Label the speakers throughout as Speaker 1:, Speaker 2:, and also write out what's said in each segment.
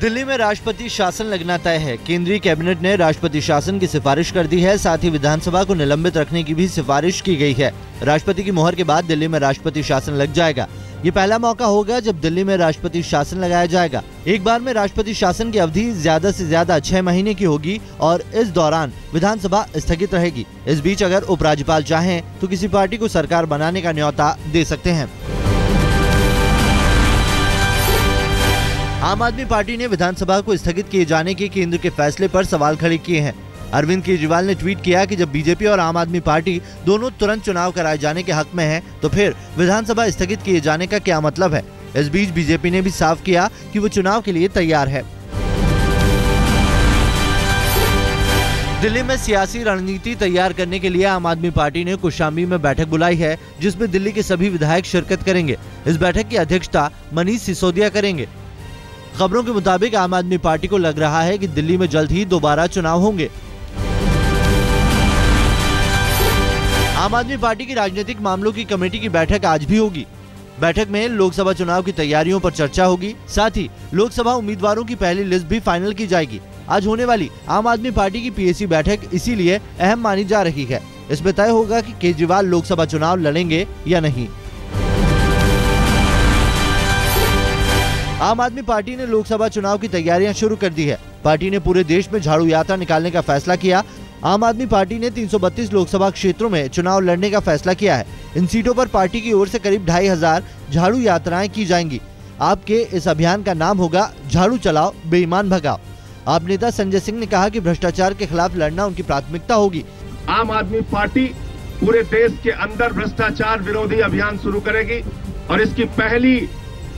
Speaker 1: दिल्ली में राष्ट्रपति शासन लगना तय है। केंद्रीय कैबिनेट ने राष्ट्रपति शासन की सिफारिश कर दी है। साथ ही विधानसभा को निलंबित रखने की भी सिफारिश की गई है। राष्ट्रपति की मोहर के बाद दिल्ली में राष्ट्रपति शासन लग जाएगा। ये पहला मौका होगा जब दिल्ली में राष्ट्रपति शासन लगाया जाएगा। एक बार में राष्ट्रपति शासन की अवधि ज्यादा से ज्यादा 6 महीने की होगी और इस दौरान विधानसभा स्थगित रहेगी। इस बीच अगर उपराज्यपाल चाहें तो किसी पार्टी को सरकार बनाने का न्योता दे सकते हैं। आम आदमी पार्टी ने विधानसभा को स्थगित किए जाने के केंद्र के फैसले पर सवाल खड़े किए हैं। अरविंद केजरीवाल ने ट्वीट किया कि जब बीजेपी और आम आदमी पार्टी दोनों तुरंत चुनाव कराए जाने के हक में हैं, तो फिर विधानसभा स्थगित किए जाने का क्या मतलब है। इस बीच बीजेपी ने भी साफ किया कि वो चुनाव के लिए तैयार है। दिल्ली में सियासी रणनीति तैयार करने के लिए आम आदमी पार्टी ने कौशाम्बी में बैठक बुलाई है, जिसमें दिल्ली के सभी विधायक शिरकत करेंगे। इस बैठक की अध्यक्षता मनीष सिसोदिया करेंगे। खबरों के मुताबिक आम आदमी पार्टी को लग रहा है कि दिल्ली में जल्द ही दोबारा चुनाव होंगे। आम आदमी पार्टी की राजनीतिक मामलों की कमेटी की बैठक आज भी होगी। बैठक में लोकसभा चुनाव की तैयारियों पर चर्चा होगी। साथ ही लोकसभा उम्मीदवारों की पहली लिस्ट भी फाइनल की जाएगी। आज होने वाली आम आदमी पार्टी की पीएसी बैठक इसीलिए अहम मानी जा रही है। इसमें तय होगा कि केजरीवाल लोकसभा चुनाव लड़ेंगे या नहीं। आम आदमी पार्टी ने लोकसभा चुनाव की तैयारियां शुरू कर दी है। पार्टी ने पूरे देश में झाड़ू यात्रा निकालने का फैसला किया। आम आदमी पार्टी ने 332 लोकसभा क्षेत्रों में चुनाव लड़ने का फैसला किया है। इन सीटों पर पार्टी की ओर से करीब 2500 झाड़ू यात्राएं की जाएंगी। आपके इस अभियान का नाम होगा झाड़ू चलाओ बेईमान भगाओ। आप नेता संजय सिंह ने कहा कि भ्रष्टाचार के खिलाफ लड़ना उनकी प्राथमिकता होगी।
Speaker 2: आम आदमी पार्टी पूरे देश के अंदर भ्रष्टाचार विरोधी अभियान शुरू करेगी और इसकी पहली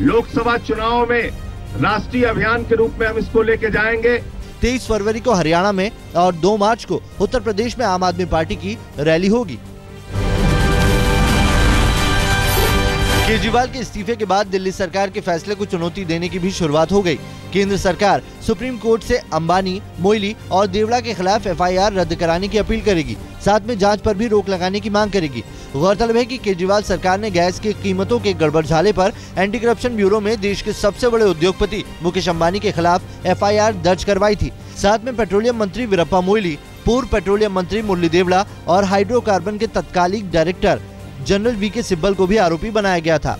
Speaker 2: लोकसभा चुनाव में राष्ट्रीय अभियान के रूप में हम इसको लेके जाएंगे।
Speaker 1: 23 फरवरी को हरियाणा में और 2 मार्च को उत्तर प्रदेश में आम आदमी पार्टी की रैली होगी। केजरीवाल के इस्तीफे के बाद दिल्ली सरकार के फैसले को चुनौती देने की भी शुरुआत हो गई। केंद्र सरकार सुप्रीम कोर्ट से अंबानी, मोइली और देवड़ा के खिलाफ एफआईआर रद्द कराने की अपील करेगी। साथ में जांच पर भी रोक लगाने की मांग करेगी। गौरतलब है कि केजरीवाल सरकार ने गैस की कीमतों के गड़बड़झाले पर एंटी करप्शन ब्यूरो में देश के सबसे बड़े उद्योगपति मुकेश अंबानी के खिलाफ एफआईआर दर्ज करवाई थी। साथ में पेट्रोलियम मंत्री वीरप्पा मोइली, पूर्व पेट्रोलियम मंत्री मुरली देवड़ा और हाइड्रोकार्बन के तत्कालिक डायरेक्टर जनरल वीके सिब्बल को भी आरोपी बनाया गया था।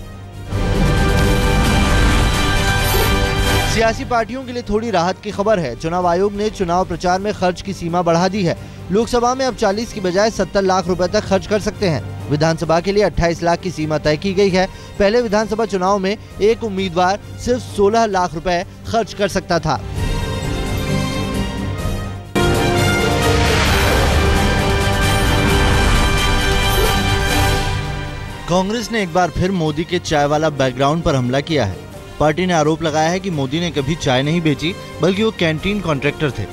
Speaker 1: सियासी पार्टियों के लिए थोड़ी राहत की खबर है। चुनाव आयोग ने चुनाव प्रचार में खर्च की सीमा बढ़ा दी है। लोकसभा में अब 40 की बजाय 70 लाख रुपए तक खर्च कर सकते हैं। विधानसभा के लिए 28 लाख की सीमा तय की गई है। पहले विधानसभा चुनाव में एक उम्मीदवार सिर्फ 16 लाख रुपए खर्च कर सकता था। कांग्रेस ने एक बार फिर मोदी के चाय वाला बैकग्राउंड पर हमला किया है। पार्टी ने आरोप लगाया है कि मोदी ने कभी चाय नहीं बेची, बल्कि वो कैंटीन कॉन्ट्रैक्टर थे।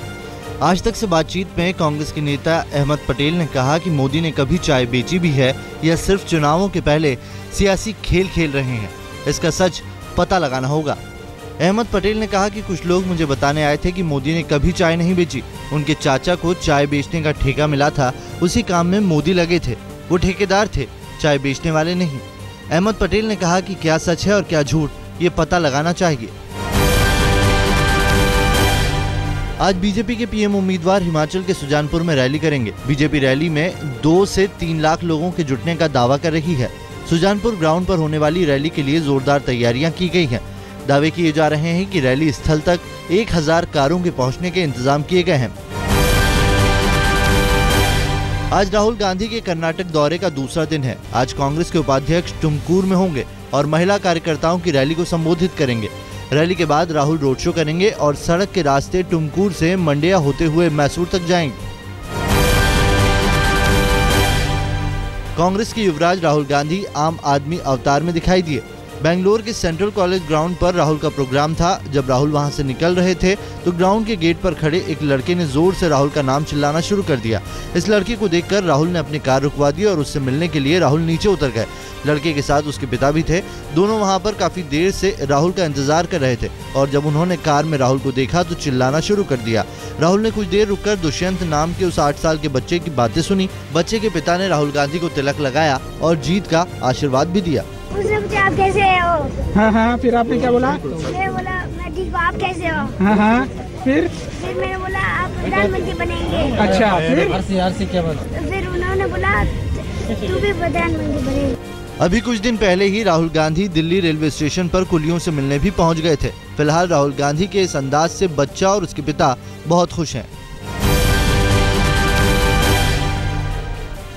Speaker 1: आज तक से बातचीत में कांग्रेस के नेता अहमद पटेल ने कहा कि मोदी ने कभी चाय बेची भी है या सिर्फ चुनावों के पहले सियासी खेल खेल रहे हैं, इसका सच पता लगाना होगा। अहमद पटेल ने कहा कि कुछ लोग मुझे बताने आए थे कि मोदी ने कभी चाय नहीं बेची। उनके चाचा को चाय बेचने का ठेका मिला था, उसी काम में मोदी लगे थे। वो ठेकेदार थे, चाय बेचने वाले नहीं। अहमद पटेल ने कहा कि क्या सच है और क्या झूठ, ये पता लगाना चाहिए। आज बीजेपी के पीएम उम्मीदवार हिमाचल के सुजानपुर में रैली करेंगे। बीजेपी रैली में 2 से 3 लाख लोगों के जुटने का दावा कर रही है। सुजानपुर ग्राउंड पर होने वाली रैली के लिए जोरदार तैयारियां की गई हैं। दावे किए जा रहे हैं कि रैली स्थल तक 1000 कारों के पहुंचने के इंतजाम किए गए हैं। आज राहुल गांधी के कर्नाटक दौरे का दूसरा दिन है। आज कांग्रेस के उपाध्यक्ष टुमकुर में होंगे और महिला कार्यकर्ताओं की रैली को संबोधित करेंगे। रैली के बाद राहुल रोड शो करेंगे और सड़क के रास्ते टुमकुर से मंडिया होते हुए मैसूर तक जाएंगे। कांग्रेस के युवराज राहुल गांधी आम आदमी अवतार में दिखाई दिए। बेंगलोर के सेंट्रल कॉलेज ग्राउंड पर राहुल का प्रोग्राम था। जब राहुल वहां से निकल रहे थे तो ग्राउंड के गेट पर खड़े एक लड़के ने जोर से राहुल का नाम चिल्लाना शुरू कर दिया। इस लड़के को देखकर राहुल ने अपनी कार रुकवा दी और उससे मिलने के लिए राहुल नीचे उतर गए। लड़के के साथ उसके पिता भी थे। दोनों वहां पर काफी देर से राहुल का इंतजार कर रहे थे और जब उन्होंने कार में राहुल को देखा तो चिल्लाना शुरू कर दिया। राहुल ने कुछ देर रुककर दुष्यंत नाम के उस 8 साल के बच्चे की बातें सुनी। बच्चे के पिता ने राहुल गांधी को तिलक लगाया और जीत का आशीर्वाद भी दिया।
Speaker 3: उसने पूछा आप कैसे हो?
Speaker 4: हाँ, फिर आपने क्या बोला?
Speaker 3: मैं बोला मैं ठीक आप कैसे हो?
Speaker 4: हाँ फिर
Speaker 3: मैंने बोला आप प्रधानमंत्री बनेंगे।
Speaker 4: अच्छा फिर
Speaker 3: क्या बोला? फिर उन्होंने बोला तू भी प्रधानमंत्री बनेगा।
Speaker 1: अभी कुछ दिन पहले ही राहुल गांधी दिल्ली रेलवे स्टेशन पर कुलियों से मिलने भी पहुंच गए थे। फिलहाल राहुल गांधी के इस अंदाज से बच्चा और उसके पिता बहुत खुश हैं।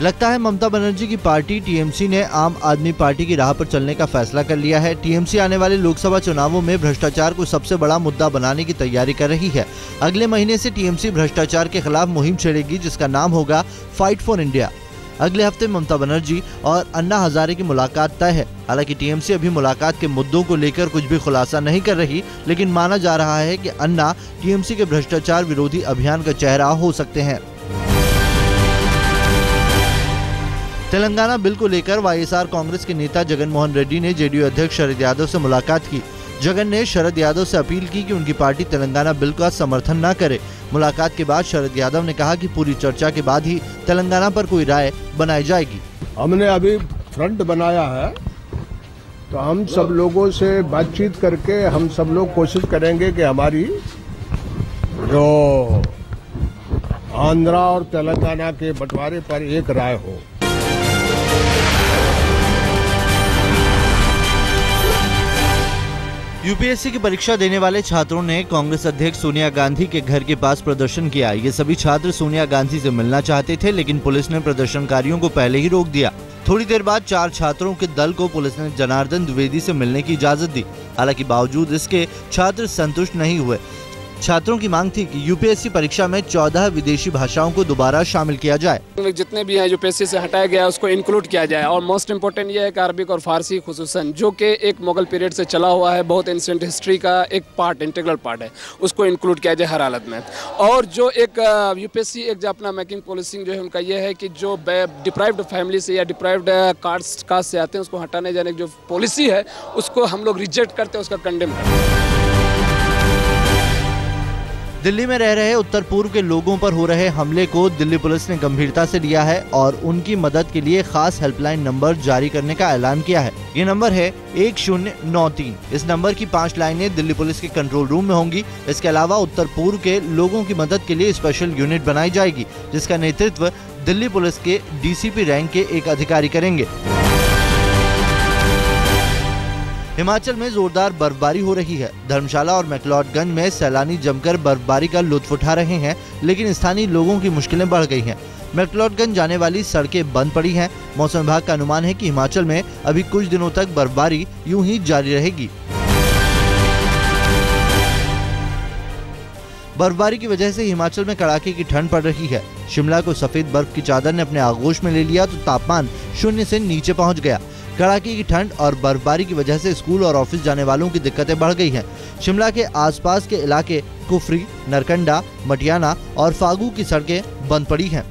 Speaker 1: लगता है ममता बनर्जी की पार्टी टीएमसी ने आम आदमी पार्टी की राह पर चलने का फैसला कर लिया है। टीएमसी आने वाले लोकसभा चुनावों में भ्रष्टाचार को सबसे बड़ा मुद्दा बनाने की तैयारी कर रही है। अगले महीने से टीएमसी भ्रष्टाचार के खिलाफ मुहिम छेड़ेगी, जिसका नाम होगा फाइट फॉर इंडिया। अगले हफ्ते ममता बनर्जी और अन्ना हजारे की मुलाकात तय है। हालांकि टीएमसी अभी मुलाकात के मुद्दों को लेकर कुछ भी खुलासा नहीं कर रही, लेकिन माना जा रहा है कि अन्ना टीएमसी के भ्रष्टाचार विरोधी अभियान का चेहरा हो सकते हैं। तेलंगाना बिल को लेकर वाईएसआर कांग्रेस के नेता जगन मोहन रेड्डी ने जेडीयू अध्यक्ष शरद यादव से मुलाकात की। जगन ने शरद यादव से अपील की कि उनकी पार्टी तेलंगाना बिल का समर्थन न करे। मुलाकात के बाद शरद यादव ने कहा कि पूरी चर्चा के बाद ही तेलंगाना पर कोई राय बनाई जाएगी।
Speaker 5: हमने अभी फ्रंट बनाया है, तो हम सब लोगों से बातचीत करके हम सब लोग कोशिश करेंगे कि हमारी जो आंध्रा और तेलंगाना के बंटवारे पर एक राय हो।
Speaker 1: यूपीएससी की परीक्षा देने वाले छात्रों ने कांग्रेस अध्यक्ष सोनिया गांधी के घर के पास प्रदर्शन किया। ये सभी छात्र सोनिया गांधी से मिलना चाहते थे, लेकिन पुलिस ने प्रदर्शनकारियों को पहले ही रोक दिया। थोड़ी देर बाद 4 छात्रों के दल को पुलिस ने जनार्दन द्विवेदी से मिलने की इजाजत दी। हालांकि बावजूद इसके छात्र संतुष्ट नहीं हुए। छात्रों की मांग थी कि यूपीएससी परीक्षा में 14 विदेशी भाषाओं को दोबारा शामिल किया जाए।
Speaker 6: जितने भी हैं यूपीएससी से हटाया गया उसको इंक्लूड किया जाए, और मोस्ट इम्पोर्टेंट ये है कि अरबिक और फारसी खुसूसन जो कि एक मुगल पीरियड से चला हुआ है, बहुत एंशिएंट हिस्ट्री का एक पार्ट, इंटीग्रल पार्ट है, उसको इंक्लूड किया जाए हर हालत में। और जो एक यूपीएससी एक जो अपना मेकिंग पॉलिसिंग जो है उनका ये है कि जो डिप्राइव्ड फैमिली से या डिप्राइव्ड कास्ट से आते हैं उसको हटाने जाने की जो पॉलिसी है उसको हम लोग रिजेक्ट करते हैं, उसका कंडेम करते हैं।
Speaker 1: दिल्ली में रह रहे उत्तर पूर्व के लोगों पर हो रहे हमले को दिल्ली पुलिस ने गंभीरता से लिया है और उनकी मदद के लिए खास हेल्पलाइन नंबर जारी करने का ऐलान किया है। ये नंबर है 1093। इस नंबर की 5 लाइनें दिल्ली पुलिस के कंट्रोल रूम में होंगी। इसके अलावा उत्तर पूर्व के लोगों की मदद के लिए स्पेशल यूनिट बनाई जाएगी, जिसका नेतृत्व दिल्ली पुलिस के डीसीपी रैंक के एक अधिकारी करेंगे। हिमाचल में जोरदार बर्फबारी हो रही है। धर्मशाला और मैक्लोडगंज में सैलानी जमकर बर्फबारी का लुत्फ उठा रहे हैं, लेकिन स्थानीय लोगों की मुश्किलें बढ़ गई हैं। मैक्लोडगंज जाने वाली सड़कें बंद पड़ी हैं। मौसम विभाग का अनुमान है कि हिमाचल में अभी कुछ दिनों तक बर्फबारी यूं ही जारी रहेगी। बर्फबारी की वजह से हिमाचल में कड़ाके की ठंड पड़ रही है। शिमला को सफेद बर्फ की चादर ने अपने आगोश में ले लिया तो तापमान 0 से नीचे पहुंच गया। कड़ाके की ठंड और बर्फबारी की वजह से स्कूल और ऑफिस जाने वालों की दिक्कतें बढ़ गई हैं। शिमला के आसपास के इलाके कुफरी, नरकंडा, मटियाना और फागू की सड़कें बंद पड़ी हैं।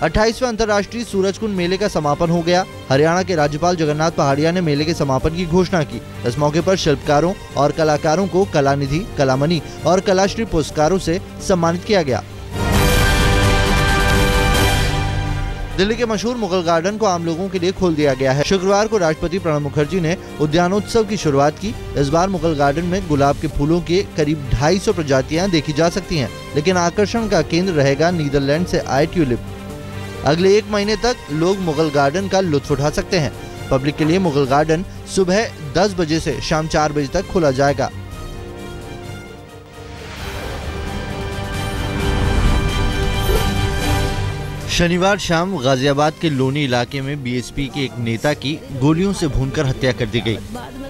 Speaker 1: 28वें अंतर्राष्ट्रीय सूरजकुंड मेले का समापन हो गया। हरियाणा के राज्यपाल जगन्नाथ पहाड़िया ने मेले के समापन की घोषणा की। इस मौके पर शिल्पकारों और कलाकारों को कलानिधि, कलामणि और कलाश्री पुरस्कारों से सम्मानित किया गया। दिल्ली के मशहूर मुगल गार्डन को आम लोगों के लिए खोल दिया गया है। शुक्रवार को राष्ट्रपति प्रणब मुखर्जी ने उद्यानोत्सव की शुरुआत की। इस बार मुगल गार्डन में गुलाब के फूलों के करीब 250 प्रजातियां देखी जा सकती हैं, लेकिन आकर्षण का केंद्र रहेगा नीदरलैंड से आए ट्यूलिप। अगले 1 महीने तक लोग मुगल गार्डन का लुत्फ उठा सकते हैं। पब्लिक के लिए मुगल गार्डन सुबह 10 बजे से शाम 4 बजे तक खुला जाएगा। शनिवार शाम गाजियाबाद के लोनी इलाके में बीएसपी के एक नेता की गोलियों से भूनकर हत्या कर दी गई।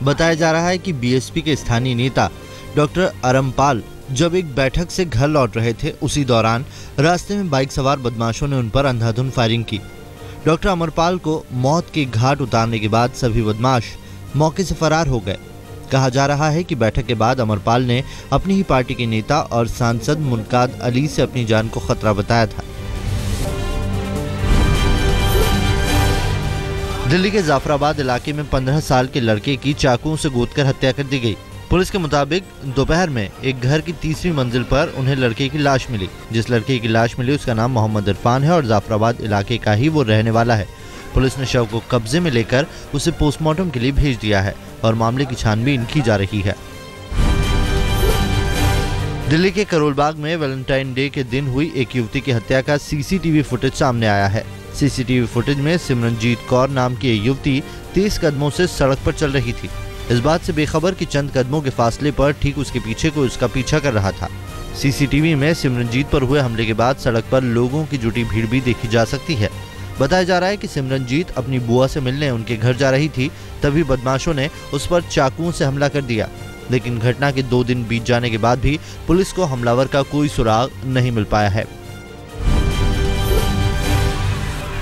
Speaker 1: बताया जा रहा है कि बीएसपी के स्थानीय नेता डॉक्टर अरमपाल जब एक बैठक से घर लौट रहे थे, उसी दौरान रास्ते में बाइक सवार बदमाशों ने उन पर अंधाधुंध फायरिंग की। डॉक्टर अमरपाल को मौत के घाट उतारने के बाद सभी बदमाश मौके से फरार हो गए। कहा जा रहा है कि बैठक के बाद अमरपाल ने अपनी ही पार्टी के नेता और सांसद मुनकाद अली से अपनी जान को खतरा बताया था। दिल्ली के जाफराबाद इलाके में 15 साल के लड़के की चाकुओं से गोदकर हत्या कर दी गई। पुलिस के मुताबिक दोपहर में एक घर की 3वीं मंजिल पर उन्हें लड़के की लाश मिली। जिस लड़के की लाश मिली उसका नाम मोहम्मद इरफान है और जाफराबाद इलाके का ही वो रहने वाला है। पुलिस ने शव को कब्जे में लेकर उसे पोस्टमार्टम के लिए भेज दिया है और मामले की छानबीन की जा रही है। दिल्ली के करोलबाग में वैलेंटाइन डे के दिन हुई एक युवती की हत्या का सीसीटीवी फुटेज सामने आया है। सीसीटीवी फुटेज में सिमरनजीत कौर नाम की युवती 30 कदमों से सड़क पर चल रही थी। इस बात से बेखबर कि चंद कदमों के फासले पर ठीक उसके पीछे कोई उसका पीछा कर रहा था। सीसीटीवी में सिमरनजीत पर हुए हमले के बाद सड़क पर लोगों की जुटी भीड़ भी देखी जा सकती है। बताया जा रहा है कि सिमरनजीत अपनी बुआ से मिलने उनके घर जा रही थी, तभी बदमाशों ने उस पर चाकुओं से हमला कर दिया। लेकिन घटना के 2 दिन बीत जाने के बाद भी पुलिस को हमलावर का कोई सुराग नहीं मिल पाया है।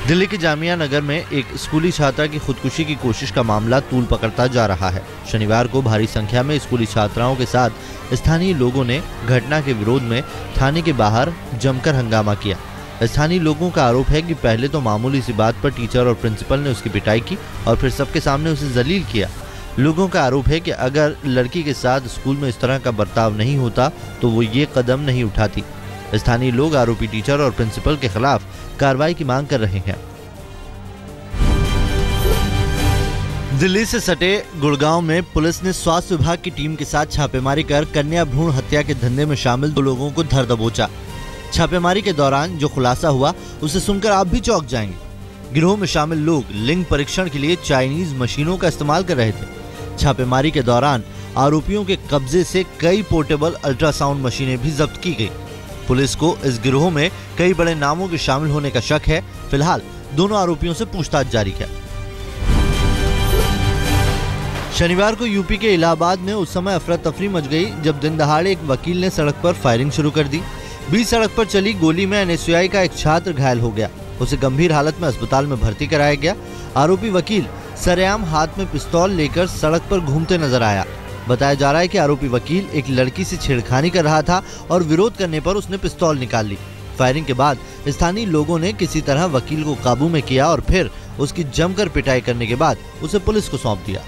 Speaker 1: दिल्ली के जामिया नगर में एक स्कूली छात्रा की खुदकुशी की कोशिश का मामला तूल पकड़ता जा रहा है। शनिवार को भारी संख्या में स्कूली छात्राओं के साथ स्थानीय लोगों ने घटना के विरोध में थाने के बाहर जमकर हंगामा किया। स्थानीय लोगों का आरोप है कि पहले तो मामूली सी बात पर टीचर और प्रिंसिपल ने उसकी पिटाई की और फिर सबके सामने उसे जलील किया। लोगों का आरोप है कि अगर लड़की के साथ स्कूल में इस तरह का बर्ताव नहीं होता तो वो ये कदम नहीं उठाती। स्थानीय लोग आरोपी टीचर और प्रिंसिपल के खिलाफ कार्रवाई की मांग कर रहे हैं। दिल्ली से सटे गुड़गांव में पुलिस ने स्वास्थ्य विभाग की टीम के साथ छापेमारी कर कन्या भ्रूण हत्या के धंधे में शामिल 2 लोगों को धर दबोचा। छापेमारी के दौरान जो खुलासा हुआ उसे सुनकर आप भी चौंक जाएंगे। गिरोह में शामिल लोग लिंग परीक्षण के लिए चाइनीज मशीनों का इस्तेमाल कर रहे थे। छापेमारी के दौरान आरोपियों के कब्जे से कई पोर्टेबल अल्ट्रासाउंड मशीनें भी जब्त की गई। पुलिस को इस गिरोह में कई बड़े नामों के शामिल होने का शक है। फिलहाल दोनों आरोपियों से पूछताछ जारी है। शनिवार को यूपी के इलाहाबाद में उस समय अफरा तफरी मच गई जब दिन दहाड़े एक वकील ने सड़क पर फायरिंग शुरू कर दी। बीच सड़क पर चली गोली में एनएसयूआई का एक छात्र घायल हो गया। उसे गंभीर हालत में अस्पताल में भर्ती कराया गया। आरोपी वकील सरेआम हाथ में पिस्तौल लेकर सड़क पर घूमते नजर आया। बताया जा रहा है कि आरोपी वकील एक लड़की से छेड़खानी कर रहा था और विरोध करने पर उसने पिस्तौल निकाल ली। फायरिंग के बाद स्थानीय लोगों ने किसी तरह वकील को काबू में किया और फिर उसकी जमकर पिटाई करने के बाद उसे पुलिस को सौंप दिया।